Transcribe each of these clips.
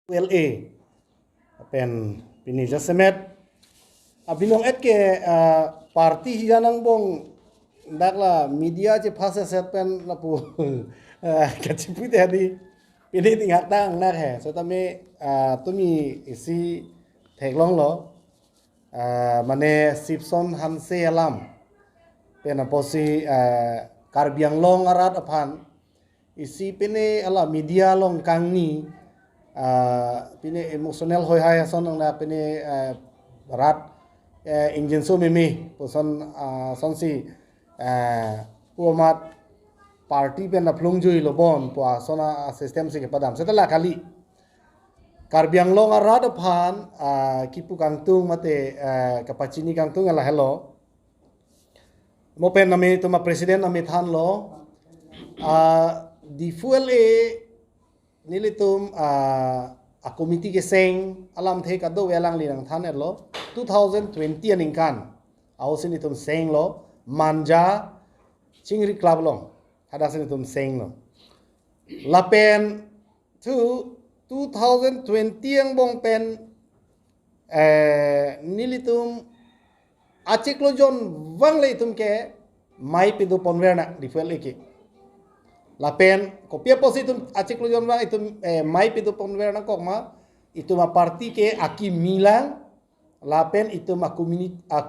LA pen pini jasemet abinong et ke parti hijanang bong dakla media je phase set pen lapu kachipu te adi pini tingak tang nak he so tami tumi isi theklong lo mane sipson hanse alam pen aposi karbiang long arat aphan isi pini ala media long kangni pini emosional hoi hai son na pini rat engine so mimi poson sonsi umat party pen aplung jui lobon po sona system se ke padam setela kali karbiang long arat aphan kipu kangtung mate kapachini kangtung ala hello mo pen nami tuma presiden nami than lo di fuel nilitum a committee ke seng alam the ka do welang linang than lo 2020 aning kan ausinitum seng lo manja chingri club long hada sinitum seng lo lapen tu 2020 ang bong pen nilitum acik lo jon wang le itum ke mai pidu ponverna di fuel iki lapen kopia positum acik lo jon wang itum mai pidu ponverna kokma itum a parti ke aki milang lapen itum a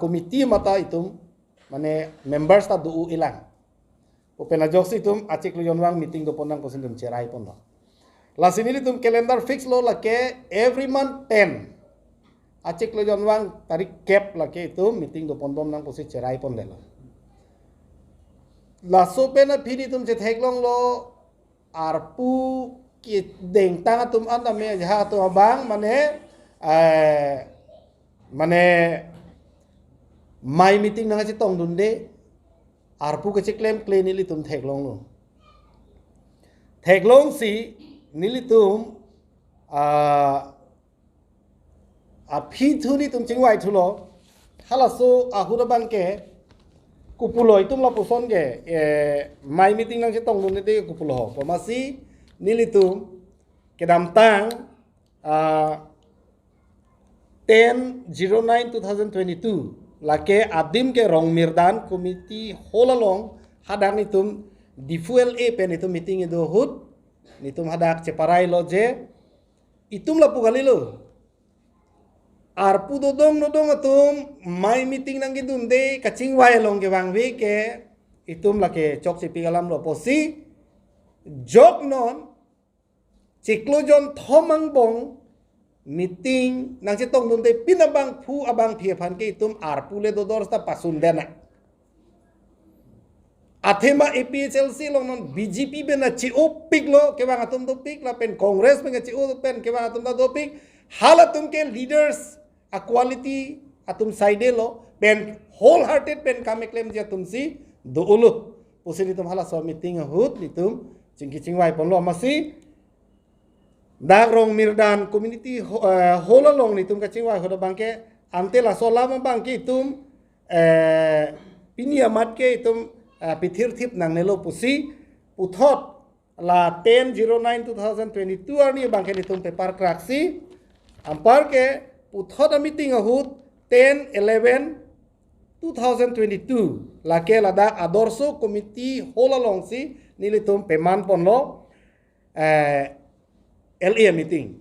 committee mata itum mane members ta du ilang open a jokes itum acik lo jon wang meeting do ponang kosintum cerai pon lo lasini itum calendar fix lo la ke every month 10 acik lo jon wang tarik cap la ke itum meeting do pondom nang posi cerai pon le lo laso pena phini tum je theklong lo arpu ki deng tang tum anda me ja to bang mane mai meeting nang tong dunde arpu ke claim claim nili tum theklong lo theklong si nili tum a phi thuni tum chingwai thulo halaso ahuraban ke kupuloi tum la puson ge mai meeting nang tong dunde de kupulo pamasi nili tum kedam tang 10/09/2022 lake adim ke rong mirdan committee holalong hadang itum di fuel pen itum meeting ido hut nitum hadak ceparai lo je itum la pugali lo arpu dodong atum mai meeting nang gidun de kaching wai long ke wang we ke itum lake chok si pigalam lo posi jok non ciklo jon thomang bong meeting nang si tong dun de pinabang pu abang phiephan ke itum arpu le dodor sta pasun dena athema APHLC long non BJP bena chi opik lo ke wang atum do pik la pen congress bena chi o pen ke wang atum do pik halatum ke leaders a quality atum side lo pen wholehearted pen kame claim je atum si do ulu posini tum hala so meeting hut nitum chingki chingwai pon lo masi dagrong mirdan community holalong nitum ka chingwai hoda bangke antela solama bangke itum piniamat ke itum pithir thip nang nelo pusi uthot la 10/09/2022 arni bangke nitum paper kraksi ampar ke uthot a meeting ahut 10/11/2022 lake ladak adorso committee holalong si nilitum peman ponlo LA meeting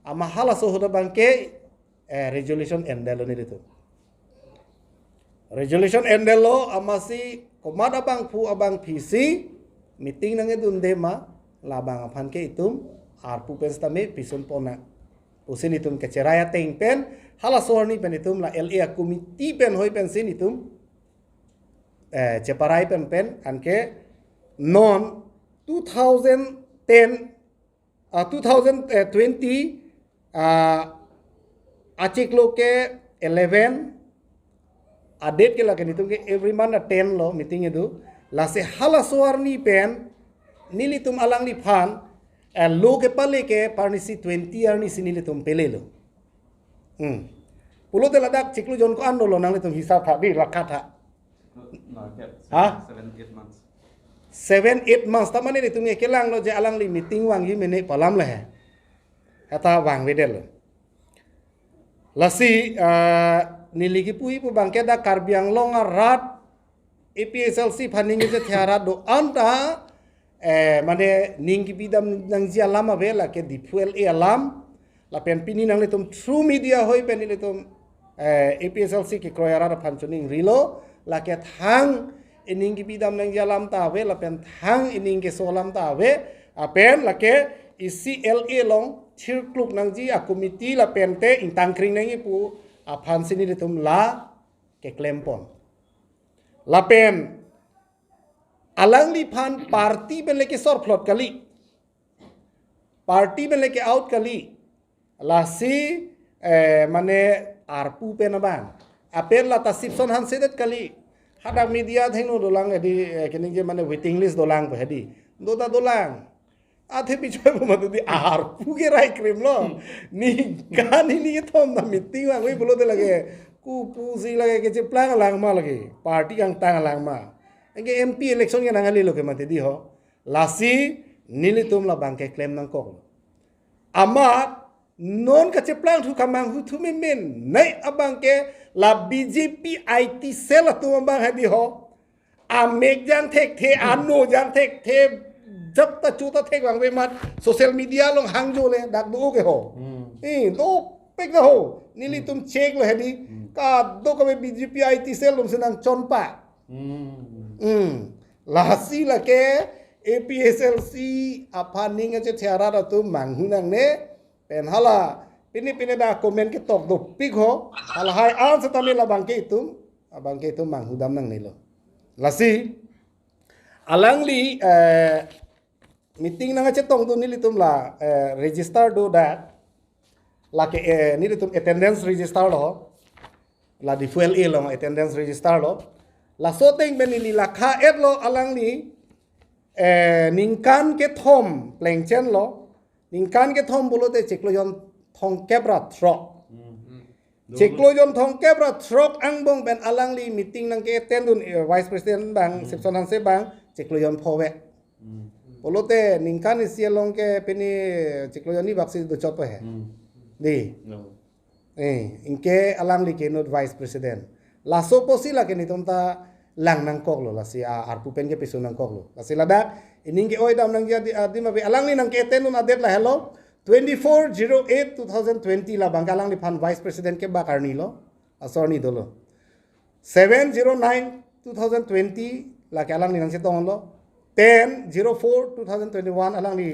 ama hala so hoda bangke resolution endelo nilitum resolution endelo amasi komada bang pu abang PC meeting nang edun dema labang aphan ke itum arpu penstame pison pona usin itum keceraya teng pen hala sorni pen itum la LA committee pen hoi pen sin itum ceparai pen anke non 2020 acik lo ke 11 adet ke la itum ke every month 10 lo meeting edu la se hala sorni pen nilitum alang ni phan lo ke pale ke parnisi 20 arni sinili tum pele lo pulo de ladak ciklu jon ko ando lo nang litum hisab tha di rakat ha 7-8 months 7-8 months tamane ni tum ke lang lo je alang li meeting wang hi mene palam le kata wang wedel lasi niligi pui pu bangke da karbiang longa rat APSLC paning je tiara do anta mane ningi bidam nang jia lama vela ke di fuel e alam la pen pini nang letum true media hoi pen letum APSLC ke kroyara da panchuning rilo la ke thang iningi bidam nang jia lam ta ve la pen thang iningi solam ta ve apen la ke ICLA long thirkluk nang ji a committee la pen te in tangkring nang ipu a phansini letum la ke klempon la pen alang li phan party ben leke sor plot kali party ben leke out kali la si mane arpu pen bang apel la tasipson han sedet kali hadak media thengno dolang edi kening je mane waiting list dolang pe hedi dota dolang athe pichoy boma di arpu ke rai krem lo ni kan ni thom na meeting wa ngoi bolo de lage ku pu si lage ke je plang lang ma lage party ang tang lang ma enge MP election yang nangali lo ke mate di ho lasi nilitum la bangke claim nang ko ama non ka ceplang thu kamang hu thu men nai abangke la BJP IT cell tu bang hadi ho amek jang tek the anu jang tek the jab ta chu ta tek bang be mat social media long hangjo le dak du ke ho do pek da ho nilitum check lo hadi ka do ka BJP IT cell lum senang chonpa lasi la ke APSLC apa ning aja tiara da tu manghunang ne pen hala pini da komen ke tok do pik ho hala hai an satami la bangke itu manghudam nang nilo lasi alangli meeting nang aja tong tu nili tum la register do da la ke nili tum attendance register lo la di fuel e lo attendance register lo la soteng benili la kha et lo alang ni ningkan ke thom plengchen lo ningkan ke thom bolo te cheklojon thong kebra throk cheklojon thong kebra throk angbong ben alang li meeting nang ke tendun vice president bang sepson hanse bang cheklojon phowe bolo te ningkan isielong ke peni cheklojon ni baksi do chot he di inke alang li ke not vice president laso posi la ke nitom ta lang nang kok lo la si arpu pen ke pisu nang kok lo la si lada ining ke oidam nang jadi di mabe alang ni nang ke tenun adet la hello 24/08/2020 la bangkalang li phan vice president ke bakarni lo asoni dolo 7/09/2020 la ke alang ni nang se tong lo 10/04/2021 alang ni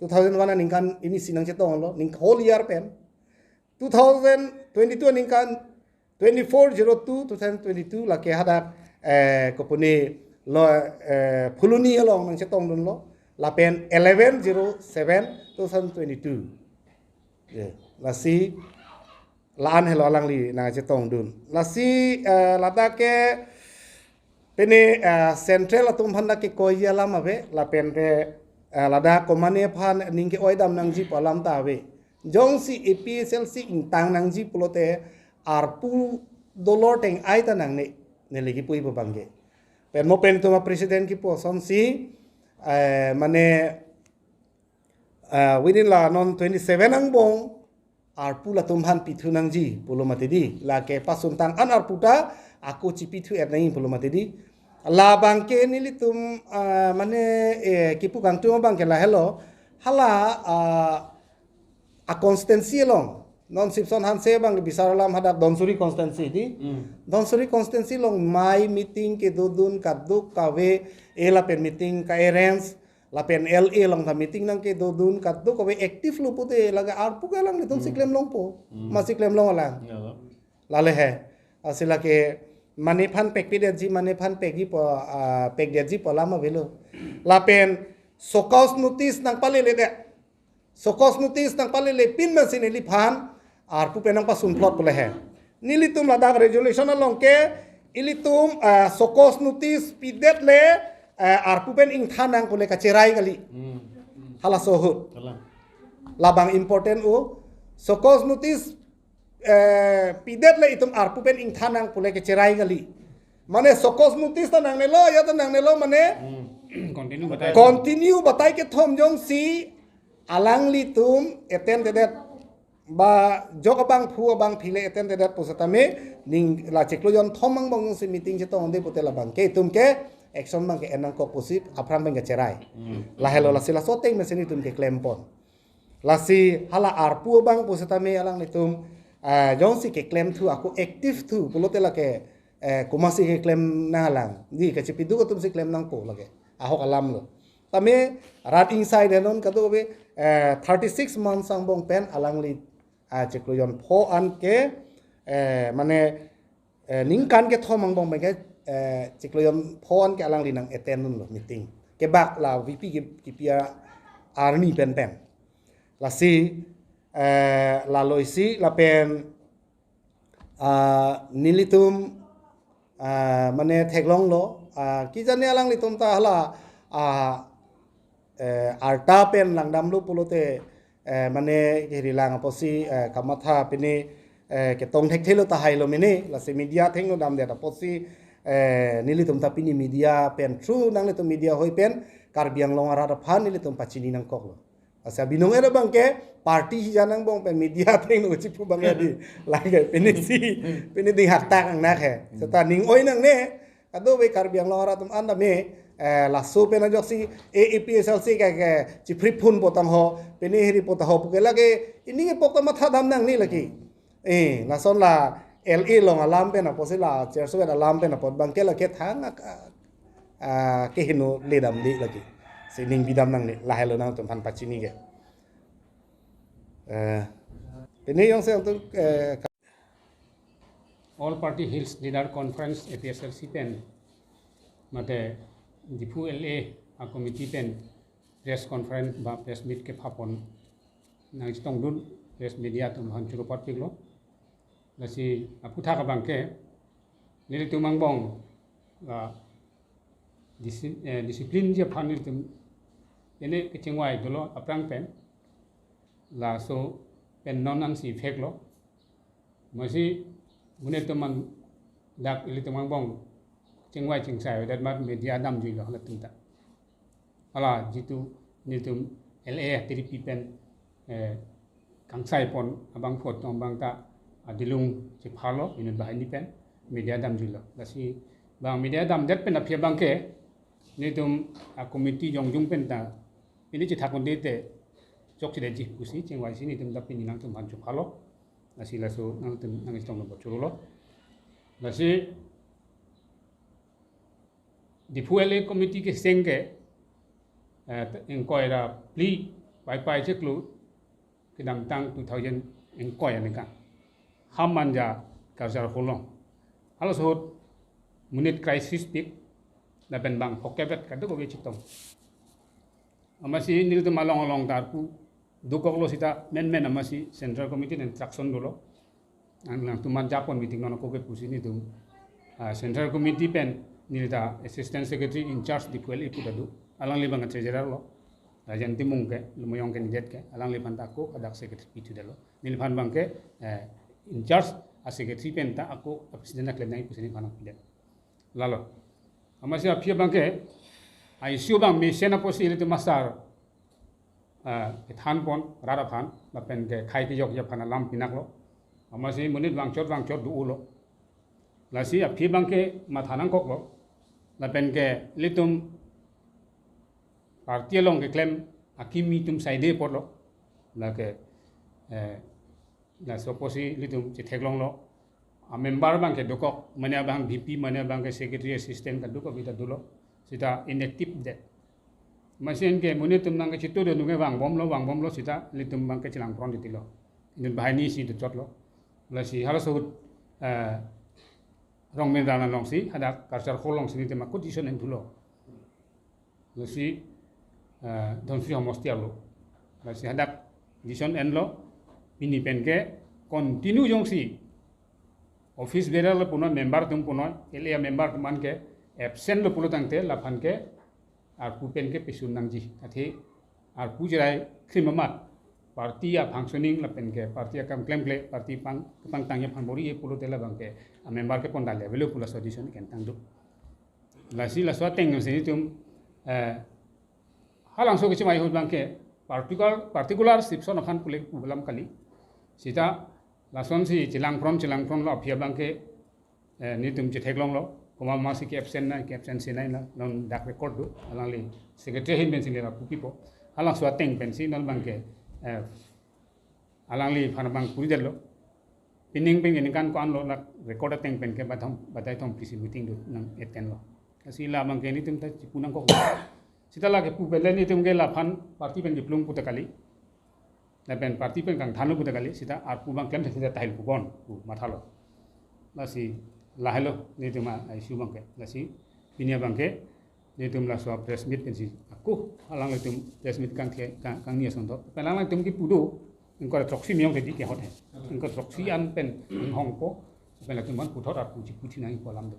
2001 ningkan ini sinang se tong lo ning whole year pen 2022 ningkan 24/02/2022 la ke hadak kopuni lo phuluni long nang chetong dun lo la pen 11/07/2022 la si laan helo alang li nang chetong dun la si lada ke pene central atum phanda ke koya lama be la pen re lada komane phan ning ke oidam nang ji palam ta be jong si APSLC intang nang ji pulote arpu dolor teng aita nang ne neligi pui bangge pen mo pen to ma president ki poson si mane within la non 27 ang bong arpu la tumhan pithu nang ji pulo matidi la ke pasun tang an arputa aku cipithu er nai pulo matidi la bangke nili tum mane kipu kang tu bangke la hello hala a constancy long non sipson han se bang bisaralam hadak donsuri constancy di donsuri constancy long mai meeting ke dudun kaduk kawe ela pen meeting ka errands la pen LA long ta meeting nang ke dudun kaduk kawe active lu pute laga arpu ka lang nitum siklem long po masih klem long lang lale he asila ke mane phan pek pide ji mane phan pek gi po pek de ji polama velo la pen sokos notice nang pale le de sokos notice nang pale le pin machine li phan arpu penang pasun plot pole he nilitum ladak resolution along ke ilitum sokos notice pidet le arpu pen ing thanang pole ka cerai kali hala sohut labang important u sokos notice pidet le itum arpu pen ing thanang pole ka cerai kali mane sokos notice ta nang nelo ya ta nang nelo mane continue batai ke thom jong si alang li tum eten tedet ba jok abang phu abang phile eten tedet posatame ning la cheklo yon thomang bang se meeting che tong de potela bang ke tum ke action bang ke enang ko posip apram bang ke cerai la hello la sila soteng meseni tum ke klempon la si hala arpu bang posatame alang li tum jong si ke claim thu aku active thu polotela ke kumasi ke claim na lang di ke chipidu ko tum si claim nang ko lage ahok alam lo tame rat inside enon kado be 36 months ang bong pen alang li chekloyon pho an ke mane ningkan ke thomang bong ke chekloyon pho an ke alang li nang attend nun lo meeting ke bak la vp ki pia army pen pen la si la loisi la pen nilitum mane theklong lo ki jane alang li tum ta hala arta pen langdam lu pulote mane hirilang aposi kamatha pini ke tong thek thelo ta hailo mene la se media thengno dam de ta posi nili tum ta pini media pen true nang le tum media hoi pen karbiang longara ra phan nili tum pachini nang koklo asa binong era bangke party hi janang bong pen media thengno chipu bangya di lage pini si pini ding hakta ang nak he seta ning oi nang ne ado be karbiang longara tum anda me la so pena joksi APSLC ka chipri phun potang ho peni heri pota ho puke lage ini ke pokta matha dam nang ni lagi la son la LE long alam pena posila cherso da alam pena pot bangke la ke thang ke hinu le dam di lagi sining bidam nang ni la helo nang tum phan pachini ke peni yong se untuk All Party Hills Leader Conference APSLC pen mate Dipu LA a committee pen press conference ba press meet ke phapon nang stong dun press media tum han churu pat piglo lasi aputha ka bangke nili tumang bong discipline je phanil tum ene ke chingwai dolo aprang pen la so pen non si pheklo masi mune tuman dak ili tumang bong chingwai chingsai dat mat media dam jui lo la tumta ala jitu nitum LA tripi pen kangsai pon abang phot tong bang ta adilung chi phalo inut bahani pen media dam jui lo lasi bang media dam dat pen aphe bang ke nitum a committee jong jung pen ta ini chi thakon de te chok chi de ji kusi chingwai si nitum da pin nang tum han chu phalo lasi laso nang tum nang istong lo churulo lasi di PLA committee ke sengke inquiry pli pai cheklu kidang tang 2000 inquiry nika hamanja kajar holong halo sot munit crisis tik na ben bang hokebet kadu ko chitong amasi nil to malong tarpu dukoklo sita men amasi central committee instruction dolo ang lang tuman japon meeting no ko ke pusini tum central committee pen nilita assistant secretary in charge di PLA pudadu alang libang treasurer lo rajan timung ke lumoyong ke nidet ke alang liban tako kadak secretary pitu dalo nilpan bangke in charge a secretary penta aku president klem nai pusini panak pidet lalo amasi apia bangke ai siu bang mission a posi ile masar than pon rara phan la pen ke khai ke yok ya phana lam pinak lo amasi munit wang chot du ulo lasi apia bangke mathanang kok lo la pen ke litum parti long ke claim akimi tum saide por lo la ke la soposi litum che theklong lo a member bang ke dokok mane bang VP mane bang ke secretary assistant ka dokok bita dulo sita inactive de masin ke mune tum nang ke chitu de nunge wang bom lo sita litum bang ke chilang pron ditilo indun bahani si de chot lo la si hala so rong men dana long si hada karsar kholong sini tema condition en dulo lo si don fi homosti alo la si hada dison en lo ini pen ke continue jong si office bearer lo puno member tum puno LA member man ke absent lo pulo tangte la phan ke ar pu pen ke pisun nang ji athi ar pu jirai krimamat parti ya functioning la pen ke parti kam claim parti pang tangya phan bori e pulo tela bang ke a member ke ponda level pulo solution ken tang du la si la so teng se tum halang so ke chimai hol bang ke particular sipson akan kulik ulam kali sita lason si cilang pron lo apia bangke ni tum cetek long lo koma masih ke absent si nai la non dak record do alang li secretary hin ben sin la pupipo alang suateng ben si nal bangke alang li phana bang puri dello pining ping ini kan ko an lo nak record ateng ben ke badai thom pisi meeting do nang eten lo sila bangke ni tum ta cipunang ko sita lagi pu belen ni tum ke la phan parti pen diplom puta kali na pen parti pen kang thanu puta kali sita ar pu bang klem sita tahil pu bon pu mathalo lasi lahelo ni tum ai su bangke lasi pinia bangke ni tum la so press meet pen si aku alang le tum press meet kang kang ni son do pen alang tum ki pudo ingko troksi miong te di ke hot he ingko troksi an pen hong po pen la tum man pu thot ar pu chi pu chi nang ko lam do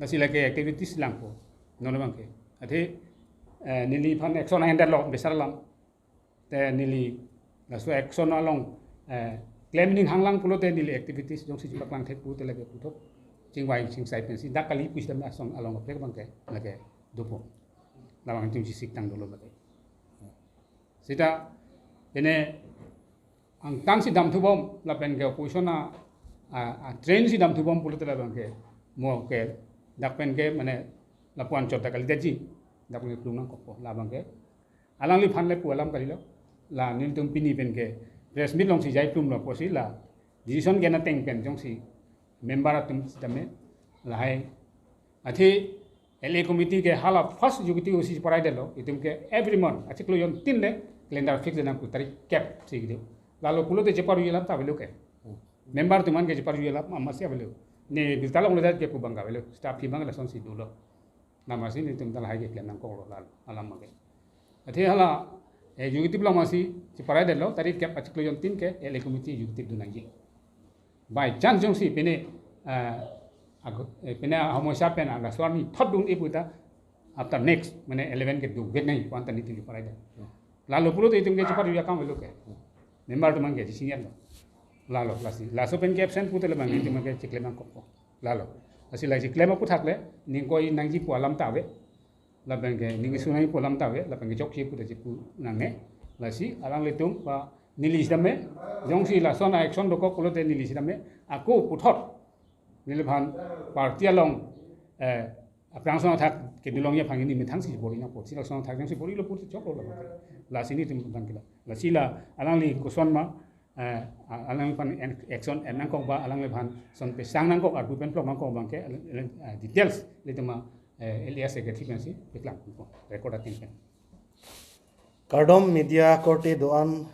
lasi lagi activities lang po nono bangke ate nili pan action handle lo besar lam te nili la so action along claiming hanglang pulo te nili activities jong si pak lang the pu te lagi pu thot ching wai ching sai pen si dakali pu sistem action along of bangke lagi dopo lawang tim si sik tang dolo lagi sita ene ang tang si dam thu bom la pen ke position a train si dam thu bom pulo te la bangke mo ke dak pen ke mane la puan chot dakali deji dak ni plung nang ko la bangke alang li phan le pu alam kali lo la nin tum pini pen ke press meet long si jai plum lo posi la decision ke na teng pen jong si member atum sisteme la hai athi LA committee ke hala first jugiti usi parai de lo itum ke every month achi klo yon tin le calendar fix na ku tarik cap si gido lalu pulo te jeparu yela ta belo ke member tuman ke jeparu yela amasya belo ne bitala ngol dat ke pu bangga belo staff hi bangla son si dulo namasi ni tum dal hai ke plan nang ko lo lal alam mage athi hala jugiti blo masi jeparai de lo tarik cap achi klo yon tin ke LA committee jugiti du nang ji by chance jong si pene pene homosya pen aga swami thadun iputa after next mane 11 ke du get nahi kwanta ni tili parai de lalu pulo te tum ke jeparu ya kam belo ke member tuman ke senior lo lalo lasi laso pen ke absent putel bang ni tum ke chikle mang ko lalo lasi lai chikle ma puthak le ning koi nang ji pu alam tawe la bang ke ning sunai pu alam tawe la bang ke chok chi pu te pu nang ne lasi alang le tum pa nilis dame jong si la son action do ko pulo te nilis dame aku puthot nilbhan party along aprang son thak ke dilong ya phangini mi thang si bori na po si la son thak jong si bori lo pu chok lo la sini tum bang kila la sila alang li ko son ma alang pan action en nang ko ba alang le phan son pe sang nang ko ar pu pen plok nang ko bang ke details le tama Elias secretary pen si peklang ko record atin pen Kardom media korte doan